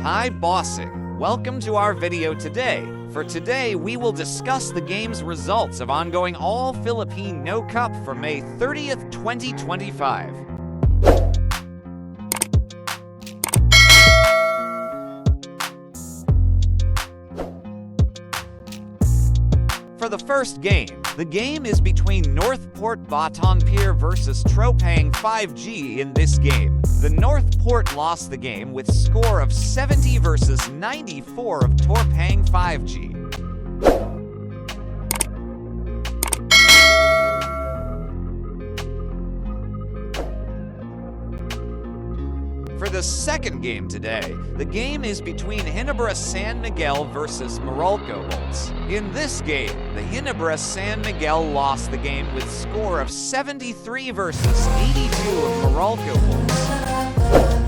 Hi Bossing, welcome to our video today. For today, we will discuss the game's results of ongoing All-Philippine No Cup for May 30th, 2025. For the first game, the game is between Northport Batonpier versus TROPANG 5G. In this game, the Northport lost the game with score of 70 versus 94 of TROPANG 5G. For the second game today, the game is between GINEBRA San Miguel versus MERALCO. In this game, the GINEBRA San Miguel lost the game with score of 73 versus 82 of MERALCO.